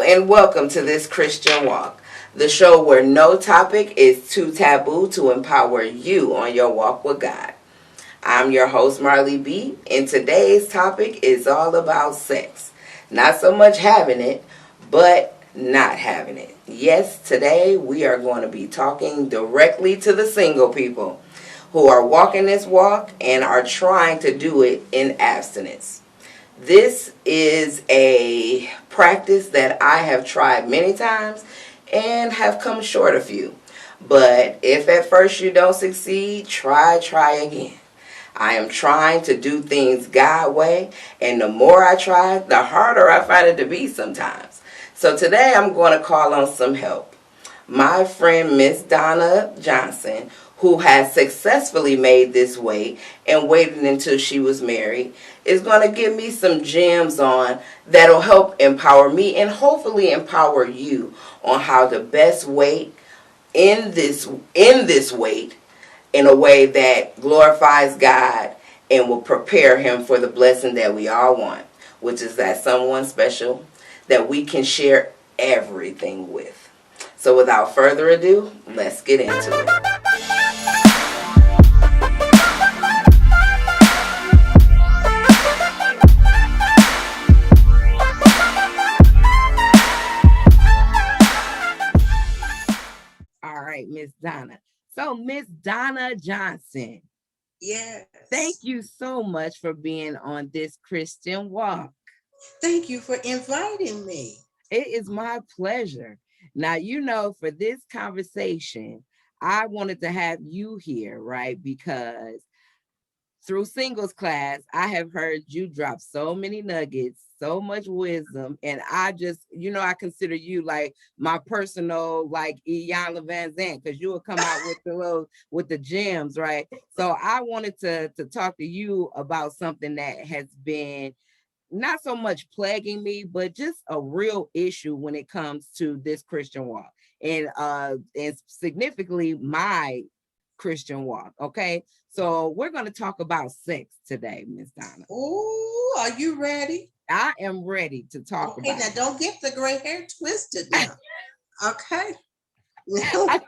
and welcome to this Christian Walk, the show where no topic is too taboo to empower you on your walk with God. I'm your host, Marley B, and today's topic is all about sex. Not so much having it, but not having it. Yes, today we are going to be talking directly to the single people who are walking this walk and are trying to do it in abstinence. This is a practice that I have tried many times and have come short a few. But if at first you don't succeed, try again. I am trying to do things God way, and the more I try, the harder I find it to be sometimes. So today I'm going to call on some help. My friend Miss Donna Johnson, who has successfully made this way and waited until she was married, is going to give me some gems on that'll help empower me and hopefully empower you on how to best wait in this wait in a way that glorifies God and will prepare him for the blessing that we all want, which is that someone special that we can share everything with. So without further ado, let's get into it. All right, Miss Donna. So, Miss Donna Johnson, thank Yes. you so much for being on this Christian walk. Thank you for inviting me. It is my pleasure. Now, for this conversation, I wanted to have you here, right? Because through singles class, I have heard you drop so many nuggets, so much wisdom, and I just, I consider you like my personal, like Iyanla Van Zant, because you will come out with the gems, right? So I wanted to talk to you about something that has been not so much plaguing me, but just a real issue when it comes to this Christian walk, and significantly my Christian walk. Okay, so we're going to talk about sex today, Miss Donna. Oh, are you ready? I am ready to talk Okay, about now don't get the gray hair twisted now. Okay. it.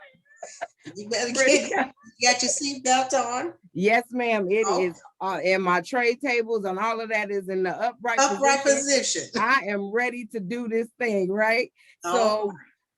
You better Pretty get you got your seatbelt on. Yes, ma'am. It Oh, is and my tray tables and all of that is in the upright upright position. position. I am ready to do this thing, right? Oh, So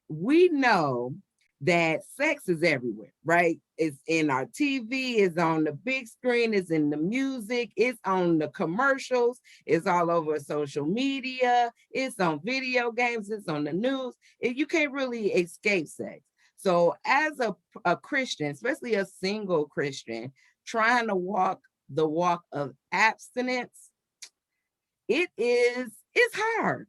we know that sex is everywhere, right? It's in our TV, it's on the big screen, it's in the music, it's on the commercials, it's all over social media, it's on video games, it's on the news. You can't really escape sex. So as a Christian, especially a single Christian, trying to walk the walk of abstinence, it's hard,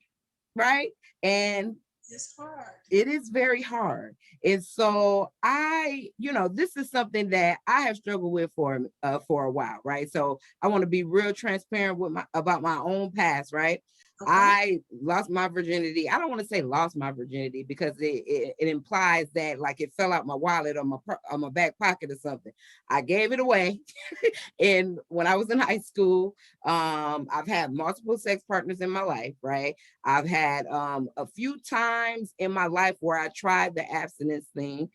right? And it's hard. it is very hard. And so this is something that I have struggled with for a while, right? So I want to be real transparent with my about my own past, right? Okay. I lost my virginity. I don't want to say lost my virginity because it implies that like it fell out my wallet or my back pocket or something. I gave it away. And when I was in high school, I've had multiple sex partners in my life, right? I've had a few times in my life where I tried the abstinence thing.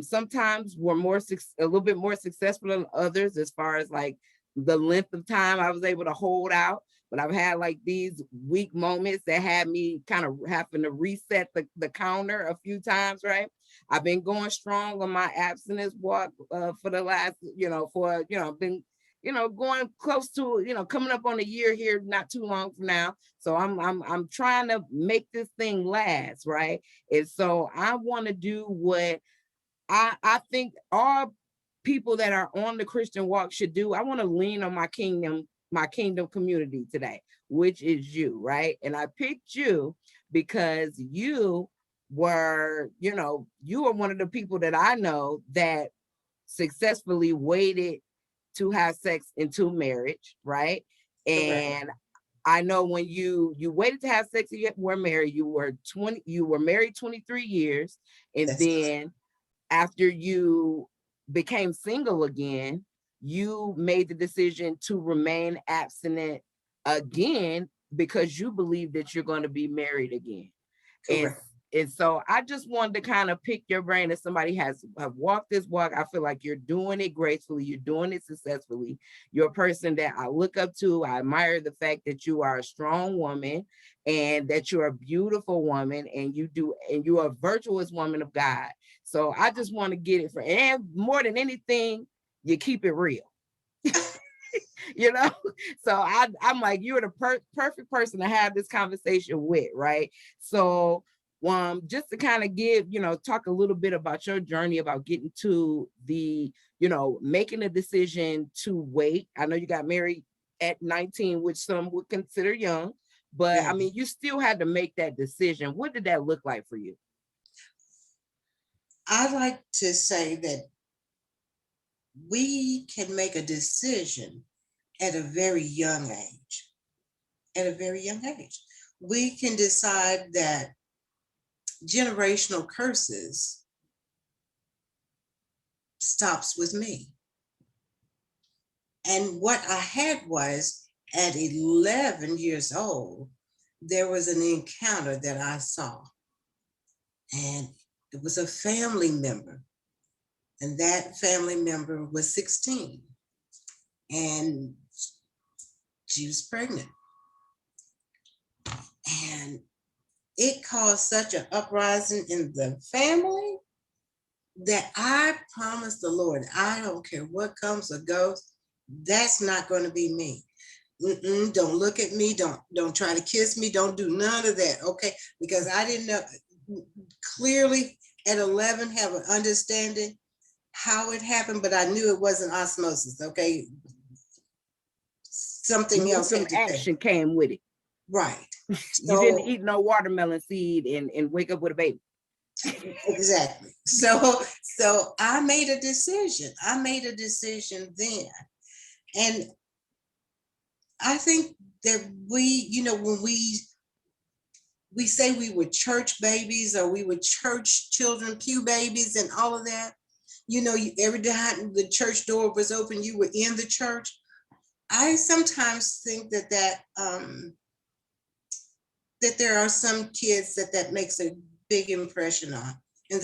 Sometimes were a little bit more successful than others as far as like the length of time I was able to hold out. But I've had like these weak moments that had me kind of having to reset the counter a few times, right? I've been going strong on my abstinence walk for the last, I've been going close to, coming up on a year here, not too long from now. So I'm trying to make this thing last, right? And so I want to do what I think all people that are on the Christian walk should do. I want to lean on my kingdom community today, which is you, right? And I picked you because you were one of the people that I know that successfully waited to have sex into marriage, right? Correct. And I know when you waited to have sex, you were married, you were married 23 years, and That's then after you became single again, you made the decision to remain abstinent again because you believe that you're going to be married again. And, Correct. and so I just wanted to kind of pick your brain as somebody have walked this walk. I feel like you're doing it gracefully. You're doing it successfully. You're a person that I look up to. I admire the fact that you are a strong woman and that you're a beautiful woman and you're a virtuous woman of God. So I just want to get it for, and more than anything, you keep it real. you know so I'm like, you're the perfect person to have this conversation with, right? So just to kind of give, talk a little bit about your journey about getting to the, making a decision to wait. I know you got married at 19, which some would consider young, but Yeah. I mean, you still had to make that decision. What did that look like for you? I like to say that we can make a decision at a very young age. At a very young age, we can decide that generational curses stops with me. And what I had was at 11 years old, there was an encounter that I saw. And it was a family member. And that family member was 16. And she was pregnant. And it caused such an uprising in the family that I promised the Lord, I don't care what comes or goes, that's not going to be me. Don't look at me. Don't try to kiss me. Don't do none of that. Okay. Because I didn't know clearly at 11 have an understanding how it happened, but I knew it wasn't osmosis. Okay. Something else Some had to take. action came with it. Right. You didn't eat no watermelon seed and wake up with a baby. Exactly. So I made a decision. I made a decision then. And I think that we, when we say we were church babies or we were church children, pew babies and all of that, every time the church door was open, you were in the church. I sometimes think that there are some kids that makes a big impression on, and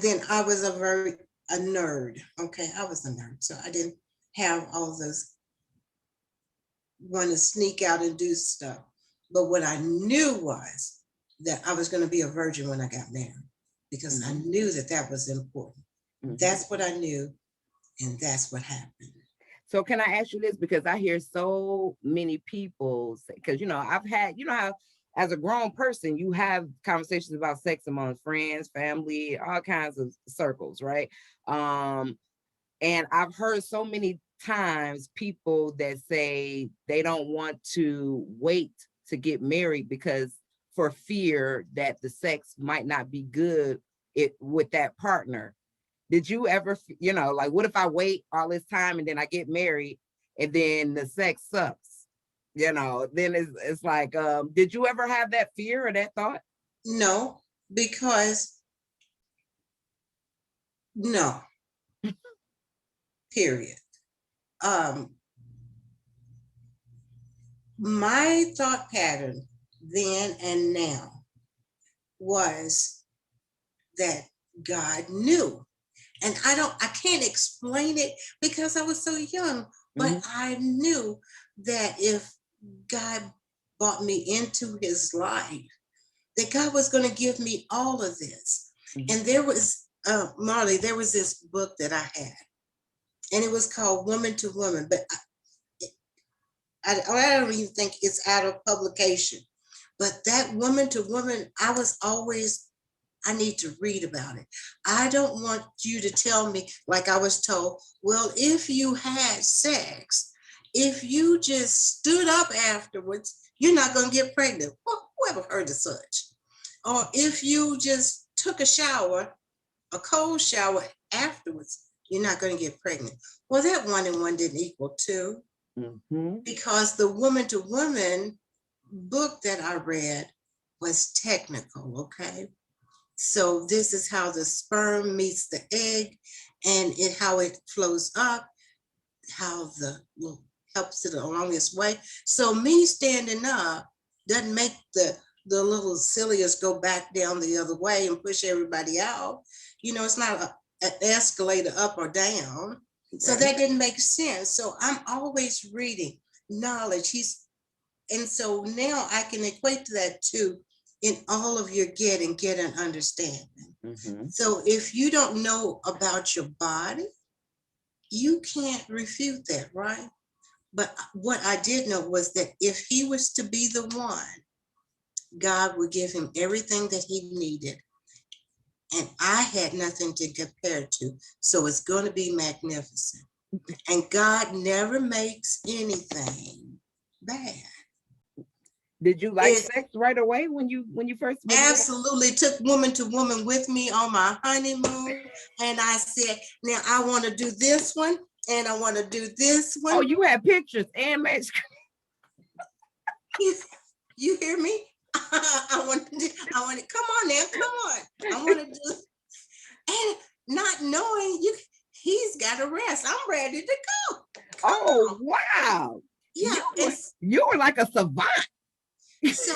then I was a nerd. Okay, I was a nerd, so I didn't have all those want to sneak out and do stuff. But what I knew was that I was going to be a virgin when I got married, because I knew that was important. That's what I knew, and that's what happened. So can I ask you this? Because I hear so many people say, because, I've had, how as a grown person, you have conversations about sex among friends, family, all kinds of circles, right? And I've heard so many times people that say they don't want to wait to get married because for fear that the sex might not be good with that partner. Did you ever, like, what if I wait all this time and then I get married and then the sex sucks? Then it's like, did you ever have that fear or that thought? No, because no, period. My thought pattern then and now was that God knew. And I can't explain it because I was so young, but I knew that if God brought me into his life, that God was going to give me all of this. And there was, Marley, there was this book that I had, and it was called Woman to Woman, but I don't even think it's out of publication. But that Woman to Woman, I need to read about it. I don't want you to tell me, like I was told, well, if you had sex, if you just stood up afterwards, you're not going to get pregnant. Well, whoever heard of such? Or if you just took a shower, a cold shower afterwards, you're not going to get pregnant. Well, that 1 and 1 didn't equal 2. Because the Woman to Woman book that I read was technical, okay? So this is how the sperm meets the egg and how it flows up, how helps it along its way. So me standing up doesn't make the the little silliest go back down the other way and push everybody out. It's not an escalator up or down. So that didn't make sense. So I'm always reading knowledge. And so now I can equate that to in all of your get an understanding. Mm-hmm. So if you don't know about your body, you can't refute that, right? But what I did know was that if he was to be the one, God would give him everything that he needed. And I had nothing to compare to. So it's going to be magnificent. And God never makes anything bad. Did you like sex right away when you first met? Absolutely. Took woman to woman with me on my honeymoon. And I said, now I want to do this one and I want to do this one. Oh, you had pictures and match. You hear me? I want to, come on now, come on. I want to do, and not knowing he's got to rest. I'm ready to go. Come on. Wow. Yeah. You were like a savant. So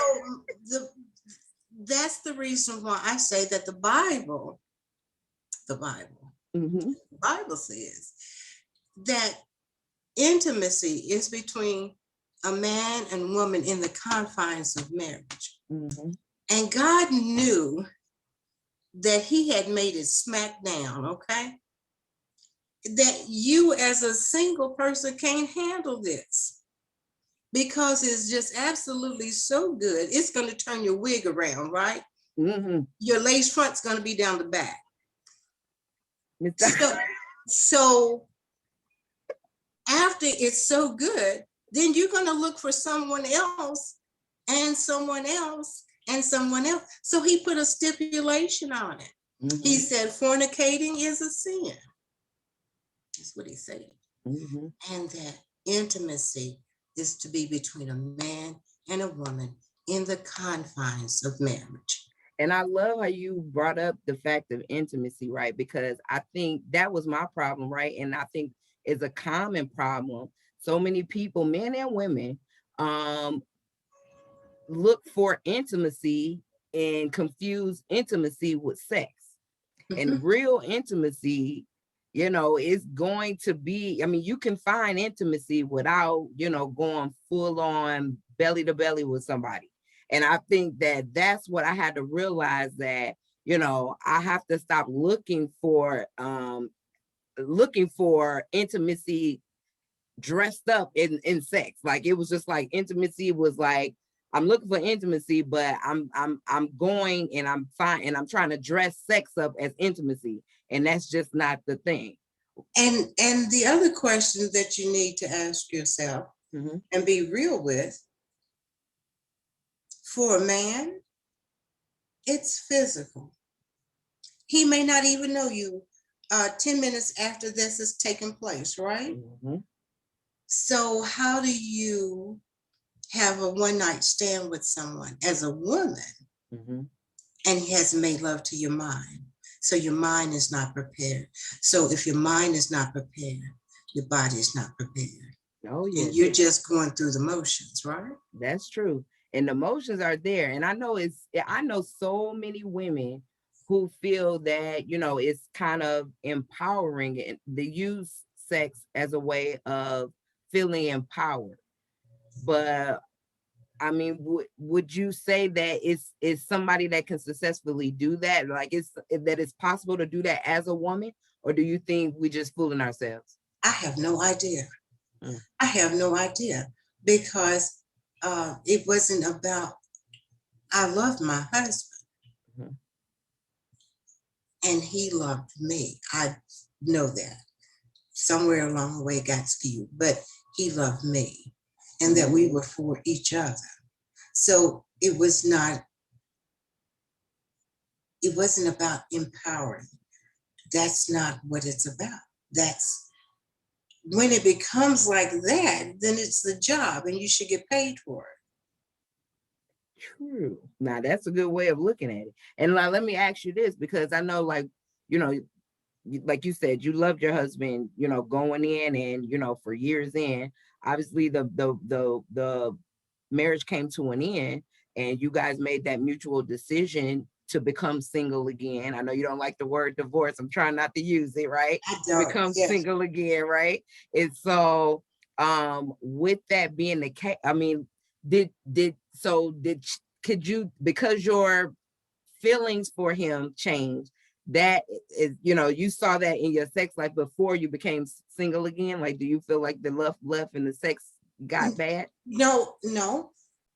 that's the reason why I say that the Bible says that intimacy is between a man and woman in the confines of marriage. Mm-hmm. And God knew that he had made it smack down, okay? That you as a single person can't handle this because it's just absolutely so good. It's going to turn your wig around, right? Mm-hmm. Your lace front's going to be down the back. So after it's so good, then you're going to look for someone else and someone else and someone else. So he put a stipulation on it. Mm-hmm. He said fornicating is a sin. That's what he said. Mm-hmm. And that intimacy is to be between a man and a woman in the confines of marriage. And I love how you brought up the fact of intimacy, right? Because I think that was my problem, right? And I think it's a common problem. So many people, men and women, look for intimacy and confuse intimacy with sex. Mm-hmm. And real intimacy, is going to be, you can find intimacy without, going full on belly to belly with somebody. And I think that that's what I had to realize, that, I have to stop looking for intimacy dressed up in sex. Like, it was just like intimacy was like, I'm looking for intimacy, but I'm going and I'm fine and I'm trying to dress sex up as intimacy. And that's just not the thing. And the other question that you need to ask yourself, mm-hmm. and be real with, for a man, it's physical. He may not even know you 10 minutes after this is taking place, right? Mm-hmm. So how do you have a one-night stand with someone as a woman, mm-hmm. and he hasn't made love to your mind? So your mind is not prepared. So if your mind is not prepared, your body is not prepared. Oh, yeah. And you're just going through the motions, right? That's true. And the motions are there. And I know so many women who feel that, it's kind of empowering, and they use sex as a way of feeling empowered. But would you say that it's somebody that can successfully do that? Like, it's possible to do that as a woman? Or do you think we just fooling ourselves? I have no idea. I have no idea, because it wasn't about, I loved my husband, mm-hmm. and he loved me. I know that. Somewhere along the way it got skewed, but he loved me, and that we were for each other. So it wasn't about empowering. That's not what it's about. That's when it becomes like that, then it's the job and you should get paid for it. True. Now that's a good way of looking at it. And let me ask you this, because I know, like you said, you loved your husband, going in and, for years in. Obviously the marriage came to an end. and you guys made that mutual decision to become single again. I know you don't like the word divorce. I'm trying not to use it, right? I To don't. become Yes. single again, right? And so with that being the case, I mean, could you, because your feelings for him changed, that is, you saw that in your sex life before you became single again? Like, do you feel like the love left and the sex got bad? No,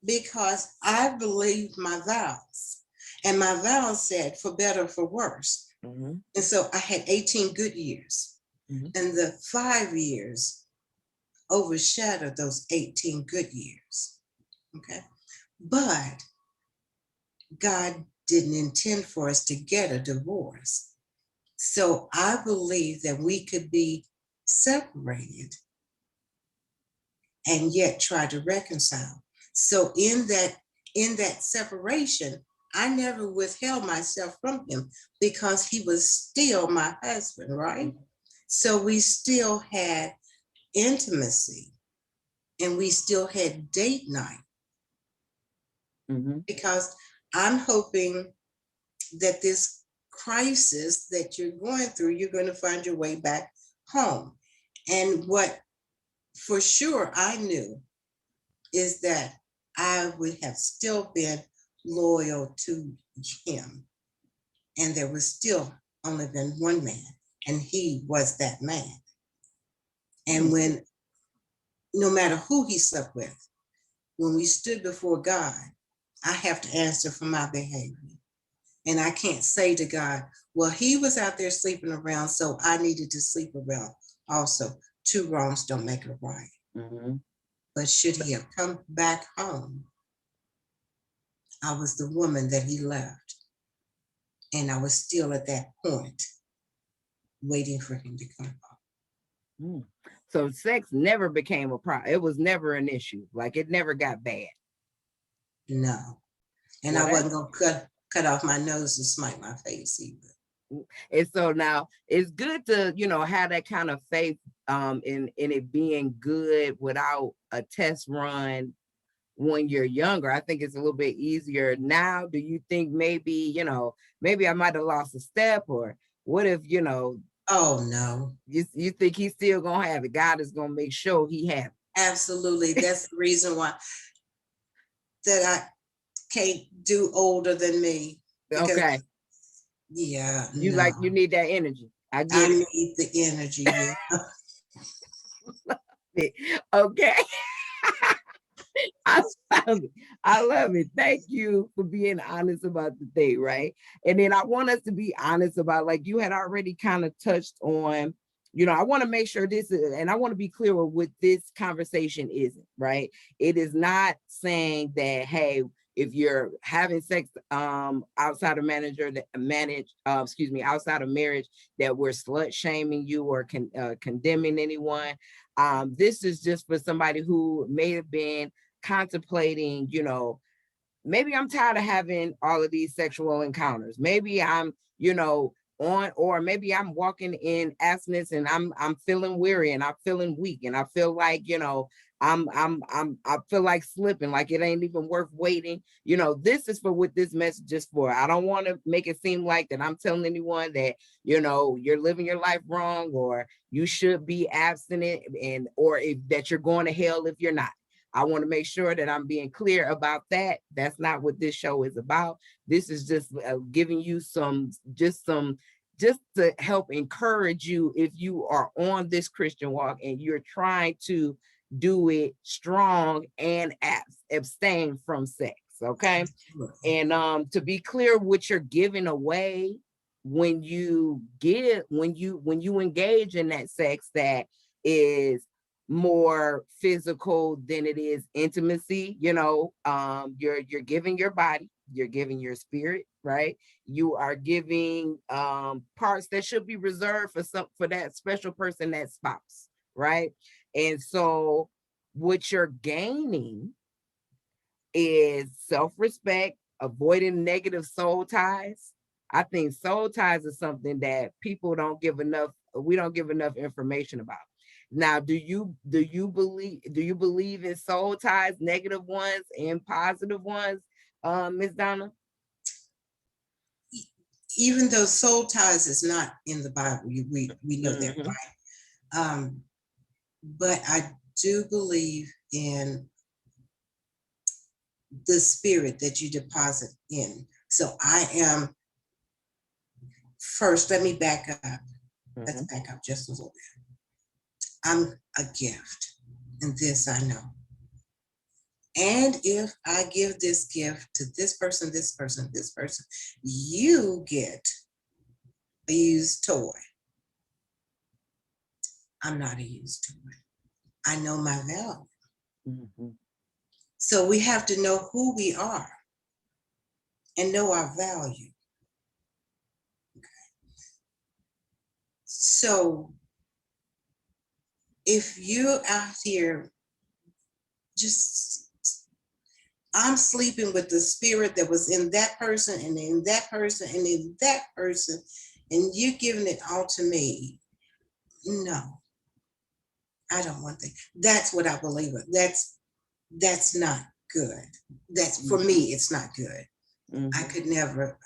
because I believed my vows. And my vows said for better or for worse. Mm-hmm. And so I had 18 good years. Mm-hmm. And the 5 years overshadowed those 18 good years. Okay. But God didn't intend for us to get a divorce. So I believe that we could be separated and yet try to reconcile. So in that separation, I never withheld myself from him because he was still my husband, right? Mm-hmm. So we still had intimacy and we still had date night. Mm-hmm. Because I'm hoping that this crisis that you're going through, you're going to find your way back home. And what for sure I knew is that I would have still been loyal to him. And there was still only been one man, and he was that man. And when, no matter who he slept with, when we stood before God, I have to answer for my behavior. And I can't say to God, well, he was out there sleeping around, so I needed to sleep around also. Two wrongs don't make a right. Mm-hmm. But should he have come back home, I was the woman that he left. And I was still at that point waiting for him to come home. So sex never became a problem. It was never an issue. Like, it never got bad. No. And I wasn't going to cut off my nose and smite my face either. And so now it's good to, have that kind of faith in it being good without a test run when you're younger. I think it's a little bit easier now. Do you think maybe I might have lost a step, or what if, oh no, you think he's still gonna have it? God is gonna make sure he has it. Absolutely. That's the reason why that I can't do older than me. Okay. Yeah. You need that energy. I need the energy. Yeah. Okay. I love it. Thank you for being honest about the thing, right? And then I want us to be honest about, like you had already kind of touched on, I want to make sure this is, and I want to be clear with what this conversation isn't, right? It is not saying that, hey, if you're having sex outside of outside of marriage, that we're slut shaming you or condemning anyone. This is just for somebody who may have been contemplating, maybe I'm tired of having all of these sexual encounters. Maybe I'm, or maybe I'm walking in abstinence and I'm feeling weary and I'm feeling weak and I feel like, I feel like slipping, like it ain't even worth waiting. This is for what this message is for. I don't want to make it seem like that I'm telling anyone that, you're living your life wrong, or you should be abstinent, or that you're going to hell if you're not. I want to make sure that I'm being clear about that. That's not what this show is about. This is just giving you just to help encourage you if you are on this Christian walk and you're trying to do it strong and abstain from sex. Okay. And to be clear, what you're giving away when you engage in that sex that is more physical than it is intimacy, you're giving your body, you're giving your spirit, right? You are giving parts that should be reserved for that special person, that spouse, right? And so what you're gaining is self-respect, avoiding negative soul ties. I think soul ties is something that we don't give enough information about. Now, do you believe in soul ties, negative ones and positive ones? Miss Donna? Even though soul ties is not in the Bible, we know that, Mhm. right? But I do believe in the spirit that you deposit in. So I am, first, let me back up. Let's back up just a little bit. I'm a gift, and this I know. And if I give this gift to this person, this person, this person, you get a used toy. I'm not a used toy. I know my value. Mhm. So we have to know who we are and know our value. So if you're out here, just, I'm sleeping with the spirit that was in that person and in that person and in that person, and you giving it all to me. No, I don't want that. That's what I believe in. That's not good. That's, for me, it's not good. I could never,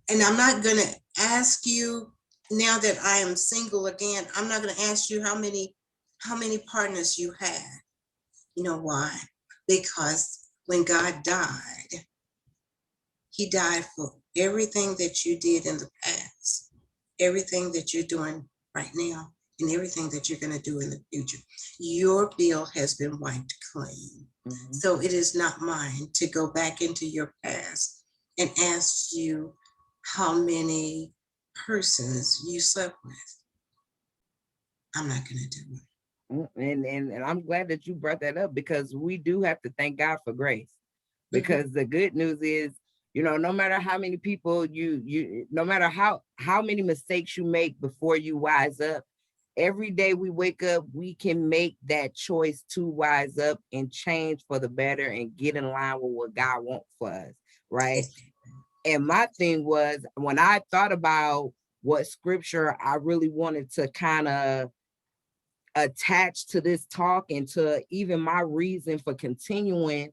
and I'm not going to ask you, now that I am single again, I'm not going to ask you how many partners you had. You know why? Because when God died, he died for everything that you did in the past, everything that you're doing right now, and everything that you're going to do in the future. Your bill has been wiped clean. So it is not mine to go back into your past and ask you how many persons you slept with. I'm not going to do it. And I'm glad that you brought that up, because we do have to thank God for grace. Because the good news is, no matter how many people no matter how many mistakes you make before you wise up, every day we wake up, we can make that choice to wise up and change for the better and get in line with what God wants for us, right? And my thing was, when I thought about what scripture I really wanted to kind of attach to this talk, and to even my reason for continuing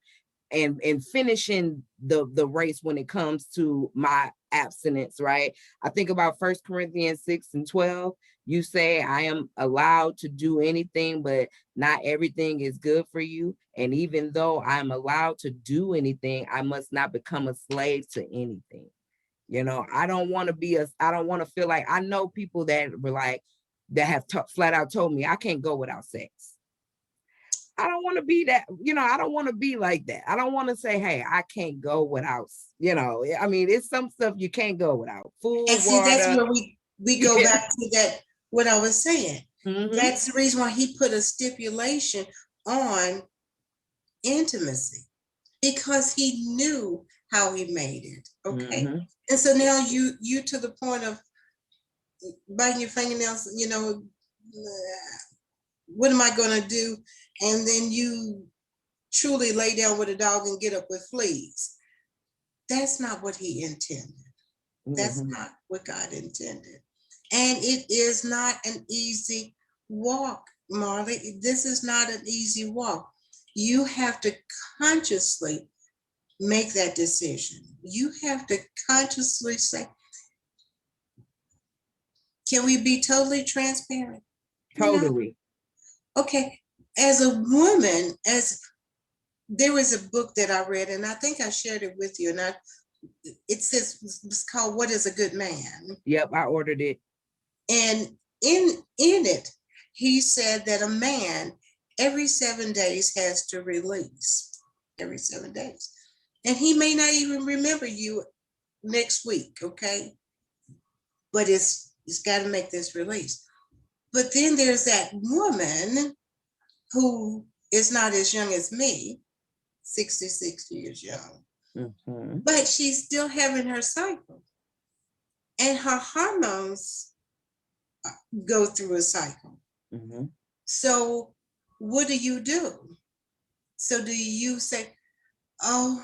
and finishing the race when it comes to my abstinence, right? I think about 1 Corinthians 6:12. You say, I am allowed to do anything, but not everything is good for you. And even though I'm allowed to do anything, I must not become a slave to anything. I don't want to I don't want to feel like, I know people that were like, that have flat out told me I can't go without sex. I don't want to be that, I don't want to be like that. I don't want to say, hey, I can't go without, I mean, it's some stuff you can't go without. Food, And see, that's water. where we go back to that, what I was saying. That's the reason why he put a stipulation on intimacy, because he knew how he made it. Okay. And so now you to the point of biting your fingernails, what am I going to do? And then you truly lay down with a dog and get up with fleas. That's not what he intended. That's not what God intended. And it is not an easy walk, Marley. This is not an easy walk. You have to consciously make that decision. You have to consciously say, can we be totally transparent? Totally. No. Okay. As a woman, there was a book that I read, and I think I shared it with you, and it says, it's called What is a Good Man? Yep, I ordered it. And in it, he said that a man every 7 days has to release, every 7 days. And he may not even remember you next week, okay? But it's got to make this release. But then there's that woman who is not as young as me, 66 years young, but she's still having her cycle. And her hormones go through a cycle. So what do? So do you say, oh,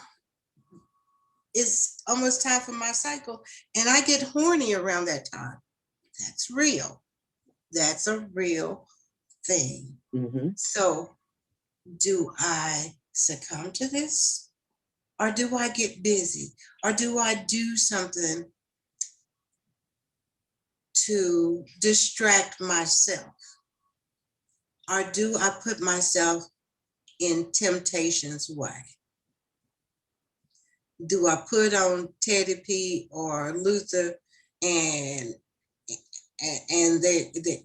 it's almost time for my cycle, and I get horny around that time? That's real. That's a real thing. So do I succumb to this? Or do I get busy? Or do I do something to distract myself? Or do I put myself in temptation's way? Do I put on Teddy P or Luther and they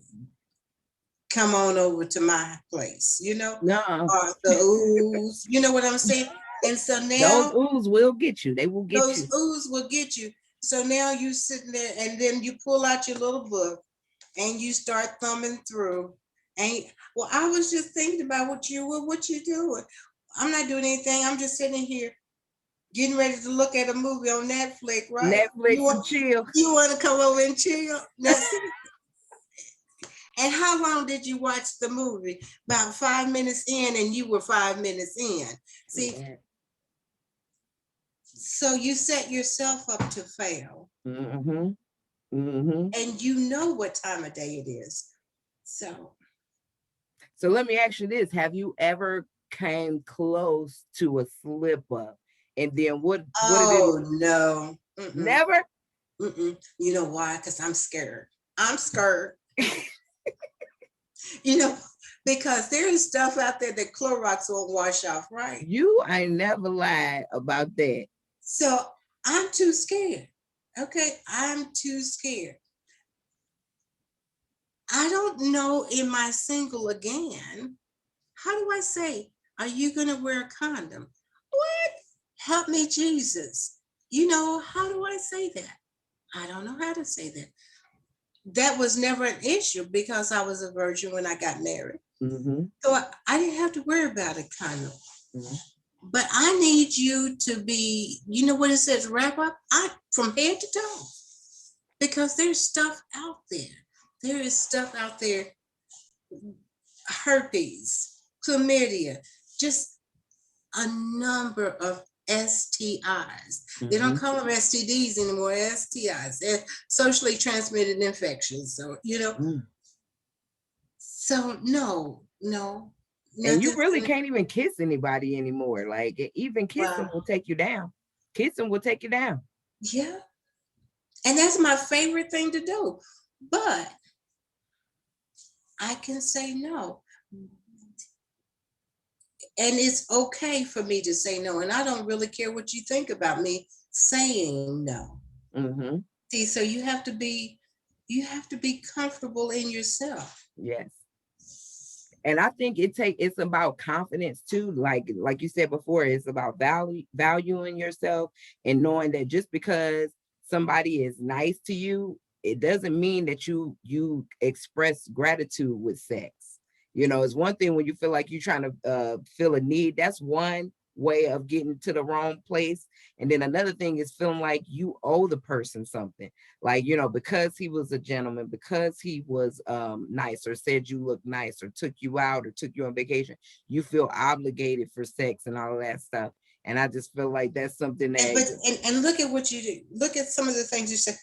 come on over to my place, No, or the ooze, you know what I'm saying? And so now those ooze will get you. They will get you. those ooze will get you. So now you sitting there and then you pull out your little book and you start thumbing through. And well, I was just thinking about what you doing. I'm not doing anything. I'm just sitting here getting ready to look at a movie on Netflix, right? Netflix and chill. You want to come over and chill? And how long did you watch the movie? About 5 minutes in, and you were 5 minutes in. See, yeah. So you set yourself up to fail. Mm-hmm. Mm-hmm. And you know what time of day it is. So let me ask you this. Have you ever came close to a slip up? And then what did it? Oh, no. Mm-mm. Never? Mm-mm. You know why? Because I'm scared. Because there is stuff out there that Clorox won't wash off, right? You ain't never lied about that. So I'm too scared. Okay, I'm too scared. I don't know, am I single again? How do I say, are you going to wear a condom? What? Help me, Jesus. How do I say that? I don't know how to say that. That was never an issue because I was a virgin when I got married. Mm-hmm. So I didn't have to worry about a condom. Mm-hmm. But I need you to be, what it says, wrap up from head to toe. Because there's stuff out there. There is stuff out there, herpes, chlamydia, just a number of STIs. Mm-hmm. They don't call them STDs anymore, STIs, socially transmitted infections. So, So no. And you really can't even kiss anybody anymore. Like even kissing will take you down. Kissing will take you down. Yeah. And that's my favorite thing to do. But I can say no. And it's okay for me to say no. And I don't really care what you think about me saying no. Mm-hmm. See, so you have to be comfortable in yourself. Yes. And I think it's about confidence too. Like you said before, it's about valuing yourself and knowing that just because somebody is nice to you, it doesn't mean that you express gratitude with sex. It's one thing when you feel like you're trying to feel a need. That's one way of getting to the wrong place. And then another thing is feeling like you owe the person something. Like, because he was a gentleman, because he was nice or said you look nice or took you out or took you on vacation, you feel obligated for sex and all of that stuff. And I just feel like that's something that... And look at what you do. Look at some of the things you said.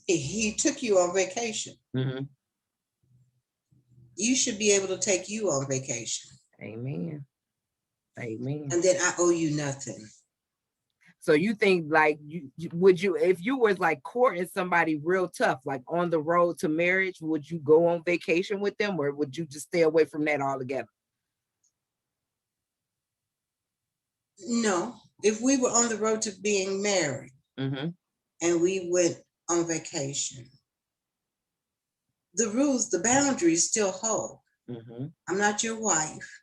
He took you on vacation. Mm-hmm. You should be able to take you on vacation. Amen. Amen. And then I owe you nothing. So you think like would you, if you was like courting somebody real tough, like on the road to marriage, would you go on vacation with them or would you just stay away from that altogether? No, if we were on the road to being married, mm-hmm. and we went on vacation, the rules, the boundaries still hold. Mm-hmm. I'm not your wife,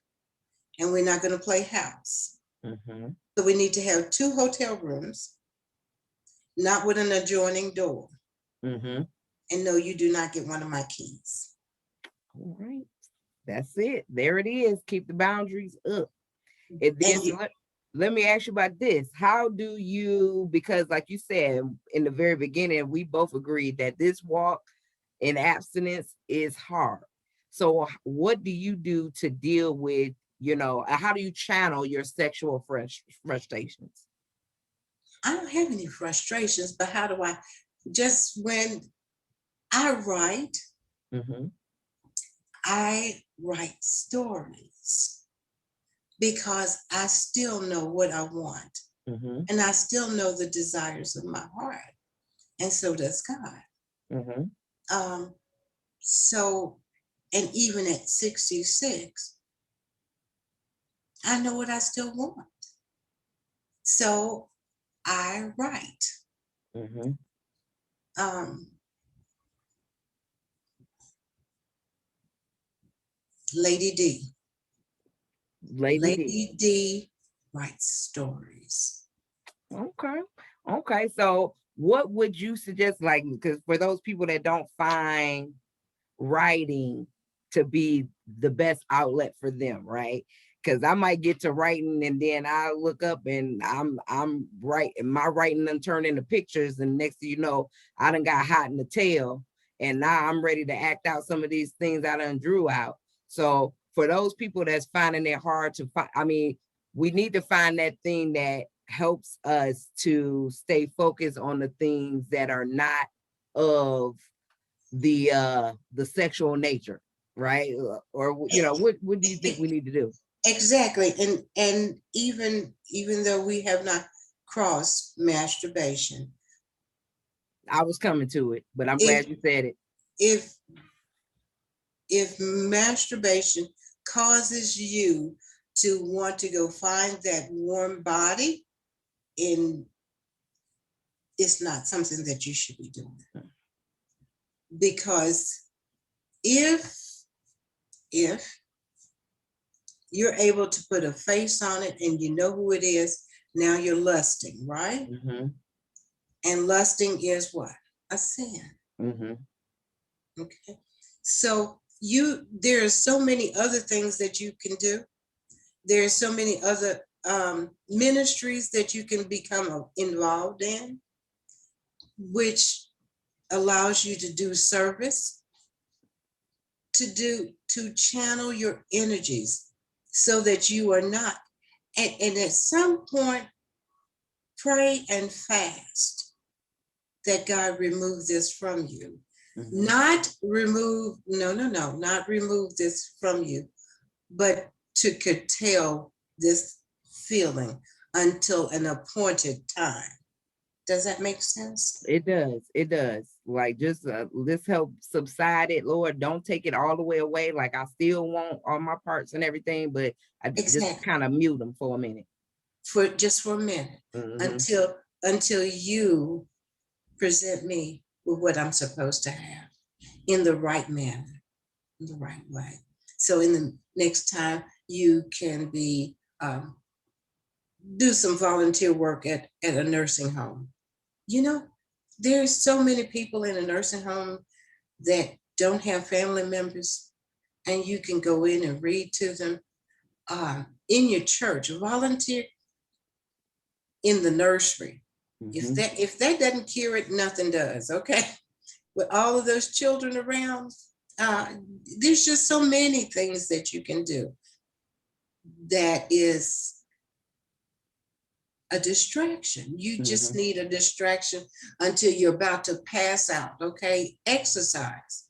and we're not going to play house. Mm-hmm. So we need to have 2 hotel rooms, not with an adjoining door. Mm-hmm. And no, you do not get one of my keys. All right. That's it. There it is. Keep the boundaries up. And then let me ask you about this. How do you, because like you said in the very beginning, we both agreed that this walk in abstinence is hard. So what do you do to deal with, how do you channel your sexual frustrations? I don't have any frustrations, but how do I, just when I write, mm-hmm. I write stories because I still know what I want. Mm-hmm. And I still know the desires of my heart. And so does God. Mm-hmm. So, and even at 66, I know what I still want. So I write. Mm-hmm. Lady D. Lady D. Lady D writes stories. Okay. Okay. So what would you suggest? Like, because for those people that don't find writing to be the best outlet for them, right? Because I might get to writing and then I look up and I'm right, and my writing done turned into pictures, and next thing you know, I done got hot in the tail, and now I'm ready to act out some of these things I done drew out. So for those people that's finding it hard to find, I mean, we need to find that thing that helps us to stay focused on the things that are not of the sexual nature, right? Or you know, what do you think we need to do? Exactly. And even though we have not crossed masturbation, I was coming to it, but I'm if glad you said it. if if masturbation causes you to want to go find that warm body, in it's not something that you should be doing. Because if you're able to put a face on it and you know who it is, now you're lusting, right? Mm-hmm. And lusting is what? A sin. Mm-hmm. Okay. So there are so many other things that you can do. There are so many other ministries that you can become involved in, which allows you to do service, to channel your energies so that you are not, and at some point, pray and fast that God remove this from you. Mm-hmm. Not remove, no, not remove this from you, but to curtail this feeling until an appointed time. Does that make sense? It does. It does. Like, just let's help subside it, Lord. Don't take it all the way away. Like, I still want all my parts and everything, but I just Exactly. kind of mute them for a minute. For a minute, Mm-hmm. until you present me with what I'm supposed to have in the right manner, in the right way. So in the next time you can be do some volunteer work at a nursing home. You know, there's so many people in a nursing home that don't have family members, and you can go in and read to them. In your church, volunteer in the nursery. Mm-hmm. If that doesn't cure it, nothing does. Okay, with all of those children around, uh, there's just so many things that you can do. That is a distraction. You just Mm-hmm. need a distraction until you're about to pass out. Okay, exercise,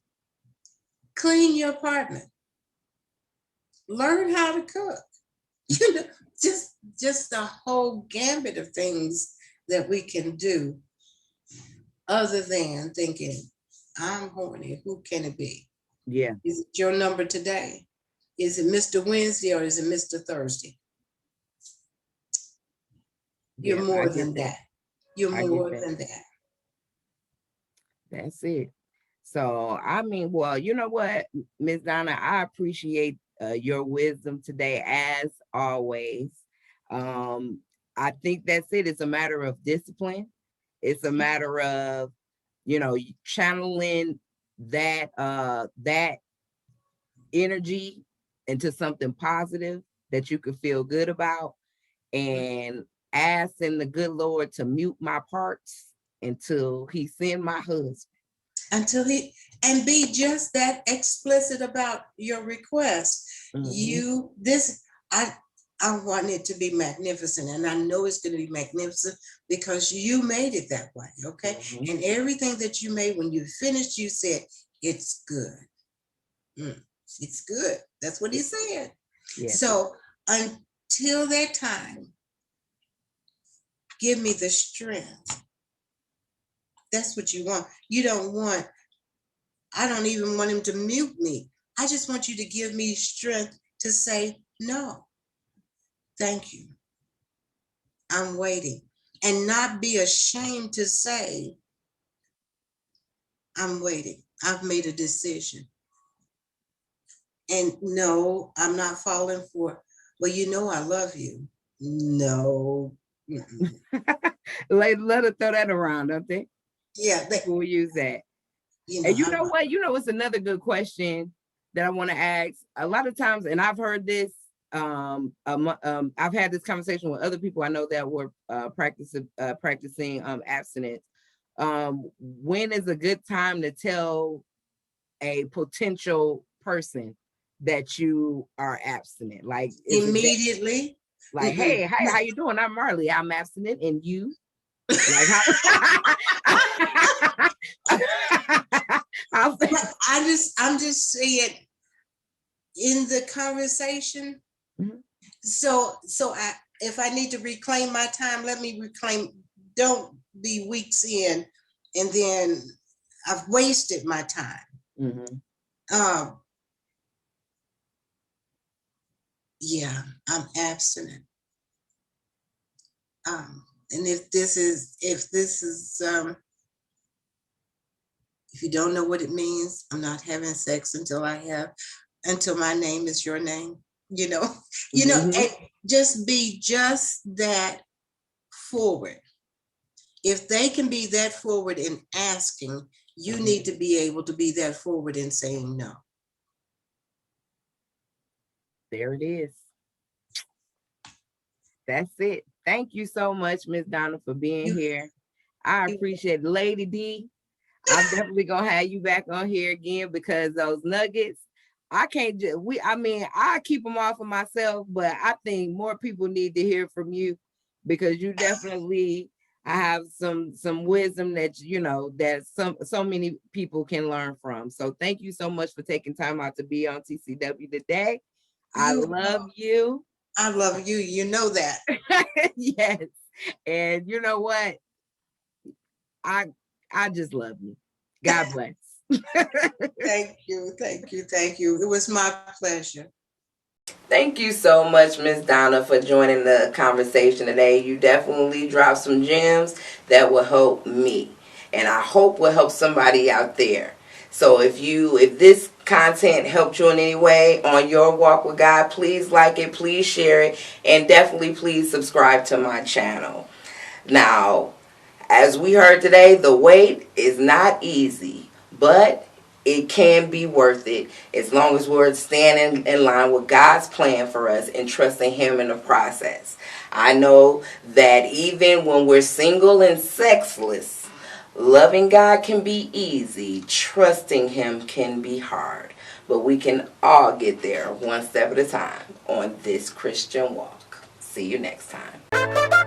clean your apartment, learn how to cook. You know, just a whole gambit of things that we can do other than thinking, I'm horny. Who can it be? Yeah. Is it your number today? Is it Mr. Wednesday or is it Mr. Thursday? You're Yeah, I more get than that. that. You're I get more that. than that. That's it. So, I mean, well, you know what, Miss Donna, I appreciate your wisdom today, as always. Um, I think that's it. It's a matter of discipline. It's a matter of, you know, channeling that energy into something positive that you can feel good about, and asking the good Lord to mute my parts until he send my husband. Until he, and be just that explicit about your request. Mm-hmm. I I want it to be magnificent, and I know it's going to be magnificent because you made it that way. Okay, Mm-hmm. and everything that you made, when you finished, you said it's good. It's good. That's what he said. Yes. So until that time, give me the strength. That's what you want. You don't want, I don't even want him to mute me. I just want you to give me strength to say, no, thank you. I'm waiting. And not be ashamed to say, I'm waiting. I've made a decision. And no, I'm not falling for, well, you know, I love you. No. Let her throw that around, don't they? Yeah. We'll use that. And you know what? You know, it's another good question that I want to ask. A lot of times, and I've heard this, I've had this conversation with other people I know that were practicing abstinence. When is a good time to tell a potential person that you are abstinent? Like immediately. Like, hey, how you doing? I'm Marley. I'm abstinent, and you? Like how? I'm just saying in the conversation. Mm-hmm. So if I need to reclaim my time, let me reclaim. Don't be weeks in, and then I've wasted my time. Mm-hmm. Yeah, I'm abstinent. And if you don't know what it means, I'm not having sex until my name is your name, mm-hmm. And just be just that forward. If they can be that forward in asking, you mm-hmm. need to be able to be that forward in saying no. There it is. That's it. Thank you so much, Miss Donna, for being here. I appreciate it. Lady D, I'm definitely gonna have you back on here again because those nuggets, I can't just I keep them all for myself, but I think more people need to hear from you because you definitely have some wisdom that that so many people can learn from. So thank you so much for taking time out to be on TCW today. I love you. I love you. You know that. Yes. And you know what? I just love you. God bless. Thank you. It was my pleasure. Thank you so much, Miss Donna, for joining the conversation today. You definitely dropped some gems that will help me, and I hope will help somebody out there. So if this content helped you in any way on your walk with God, please like it, please share it, and definitely please subscribe to my channel. Now, as we heard today, the wait is not easy, but it can be worth it as long as we're standing in line with God's plan for us and trusting Him in the process. I know that even when we're single and sexless, loving God can be easy. Trusting Him can be hard. But we can all get there one step at a time on this Christian walk. See you next time.